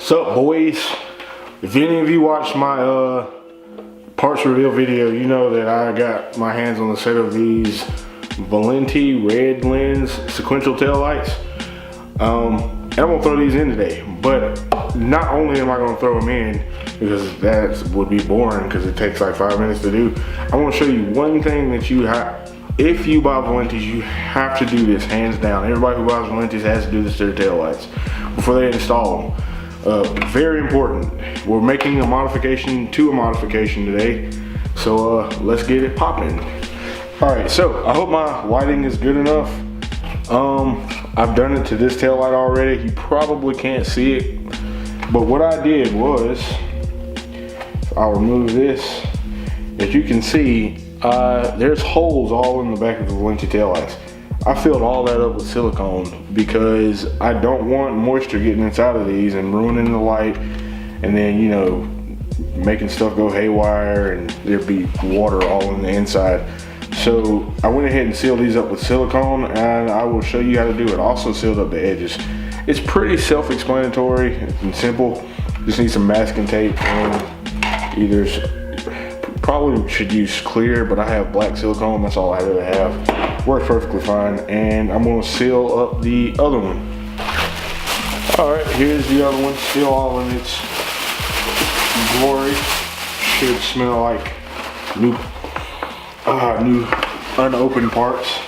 Sup boys, if any of you watched my parts reveal video, you know that I got my hands on a set of these Valenti red lens sequential tail lights. And I'm gonna throw these in today, but not only am I gonna throw them in because that would be boring because it takes like 5 minutes to do. I want to show you one thing that you have. If you buy Valentis, you have to do this hands down. Everybody who buys Valentis has to do this to their tail lights before they install them. Very important. We're making a modification to a modification today, so let's get it popping. All right, so I hope my lighting is good enough. I've done it to this tail light already. You probably can't see it, but what I did was, I'll remove this. As you can see, there's holes all in the back of the Valenti tail lights. I filled all that up with silicone because I don't want moisture getting inside of these and ruining the light, and then, you know, making stuff go haywire and there'd be water all in the inside. So I went ahead and sealed these up with silicone, and I will show you how to do it. Also sealed up the edges. It's pretty self-explanatory and simple. Just need some masking tape and probably should use clear, but I have black silicone. That's all I really have. Works perfectly fine. And I'm going to seal up the other one. All right, here's the other one. Still all in its glory. Should smell like new unopened parts.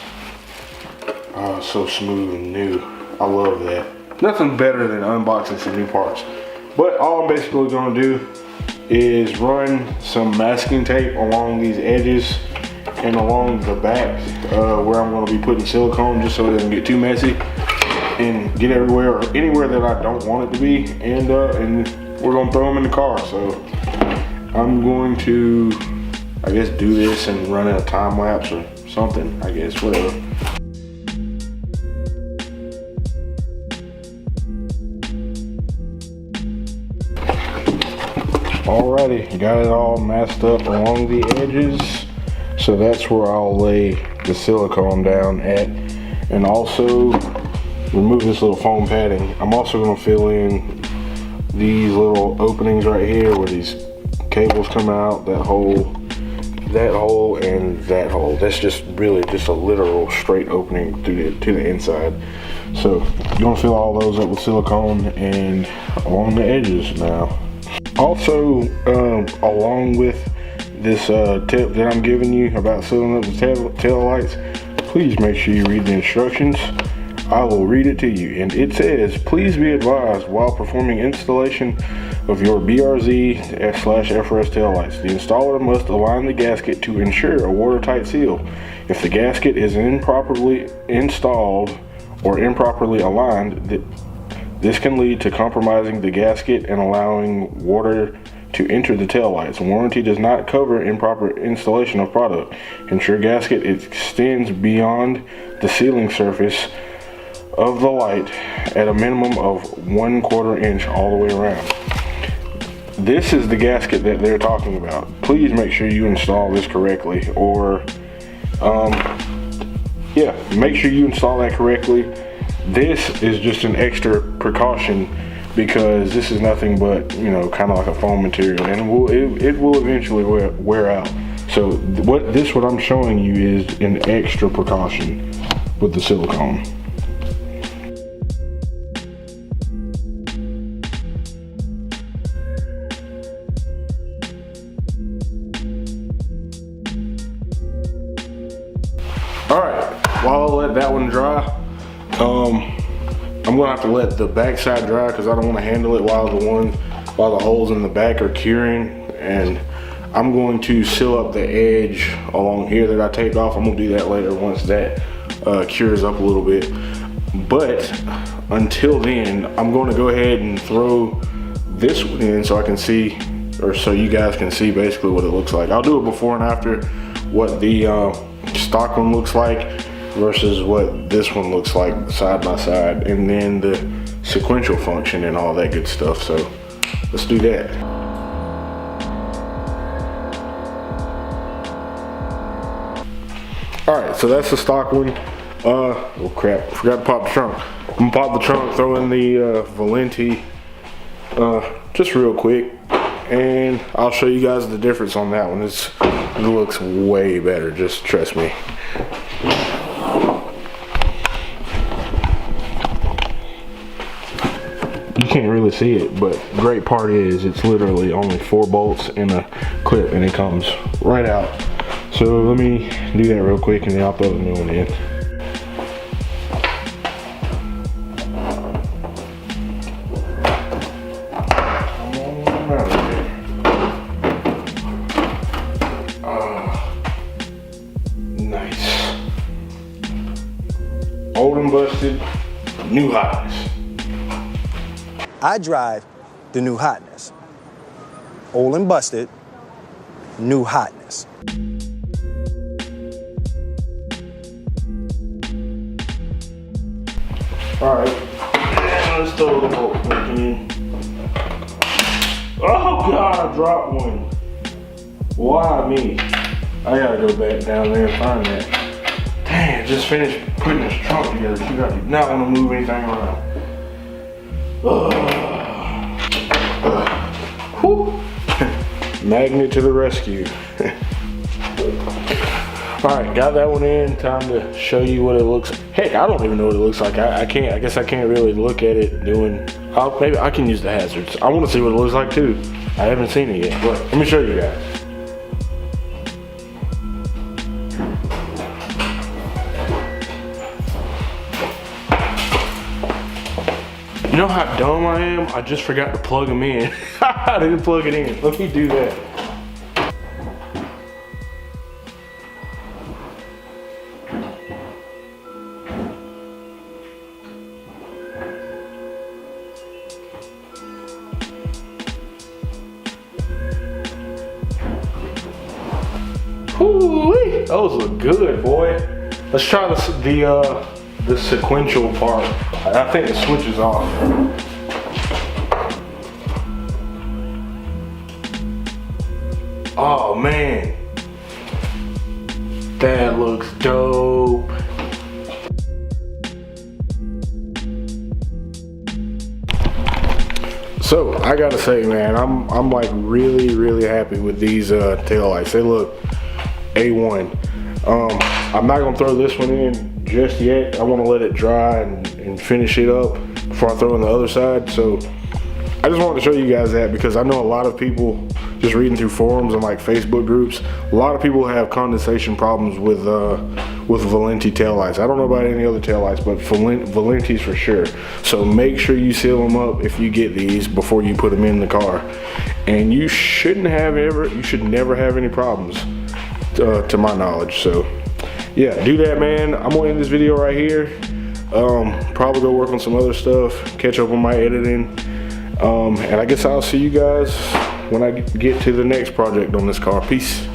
Oh, so smooth and new. I love that. Nothing better than unboxing some new parts. But all I'm basically going to do is run some masking tape along these edges and along the back where I'm going to be putting silicone, just so it doesn't get too messy and get everywhere or anywhere that I don't want it to be. And we're going to throw them in the car. So I'm going to, I guess, do this and run a time lapse or something, I guess, whatever. Alrighty, got it all masked up along the edges. So that's where I'll lay the silicone down at, and also remove this little foam padding. I'm also going to fill in these little openings right here where these cables come out, that hole, and that hole. That's just really just a literal straight opening to the inside. So you're going to fill all those up with silicone and along the edges now. Also, along with this tip that I'm giving you about sealing up the tail lights, please make sure you read the instructions. I will read it to you, and it says, please be advised while performing installation of your BRZ/FRS tail lights, the installer must align the gasket to ensure a watertight seal. If the gasket is improperly installed or improperly aligned, this can lead to compromising the gasket and allowing water to enter the tail lights. Warranty does not cover improper installation of product. Ensure gasket extends beyond the sealing surface of the light at a minimum of 1/4 inch all the way around. This is the gasket that they're talking about. Please make sure you install this correctly, or make sure you install that correctly. This is just an extra precaution because this is nothing but, you know, kind of like a foam material, and it will eventually wear out. So what I'm showing you is an extra precaution with the silicone. All right, while I let that one dry, I'm gonna have to let the back side dry because I don't want to handle it while the holes in the back are curing. And I'm going to seal up the edge along here that I taped off. I'm gonna do that later once that cures up a little bit. But until then, I'm going to go ahead and throw this one in so I can see, or so you guys can see basically what it looks like. I'll do it before and after, what the stock one looks like versus what this one looks like side by side, and then the sequential function and all that good stuff. So let's do that. All right, so that's the stock one. Oh crap, forgot to pop the trunk. I'm gonna pop the trunk, throw in the Valenti just real quick, and I'll show you guys the difference on that one. It looks way better, just trust me. You can't really see it, but the great part is it's literally only 4 bolts and a clip, and it comes right out. So let me do that real quick, and then I'll throw the new one in. Nice. Old and busted, new hotness. I drive the new hotness. Old and busted, new hotness. All right, let's throw the bolt back in. Oh God, I dropped one. Why me? I gotta go back down there and find that. Dang, just finished putting this trunk together. You got to not want to move anything around. Magnet to the rescue. Alright, got that one in. Time to show you what it looks like. Heck, I don't even know what it looks like. I guess I can't really look at it doing. Maybe I can use the hazards. I want to see what it looks like too. I haven't seen it yet, but let me show you guys. You know how dumb I am? I just forgot to plug them in. I didn't plug it in. Let me do that. Woo-wee. Those look good, boy. Let's try the sequential part. I think the switch is off. Oh man, that looks dope. So I gotta say, man, I'm like really happy with these taillights. They look A1. I'm not gonna throw this one in just yet. I want to let it dry and finish it up before I throw in the other side. So I just wanted to show you guys that, because I know a lot of people, just reading through forums and like Facebook groups, a lot of people have condensation problems with Valenti taillights. I don't know about any other taillights, but Valenti's for sure. So make sure you seal them up if you get these before you put them in the car, and you should never have any problems to my knowledge. So yeah, do that, man. I'm gonna end this video right here. Probably go work on some other stuff, catch up on my editing, and I guess I'll see you guys when I get to the next project on this car. Peace.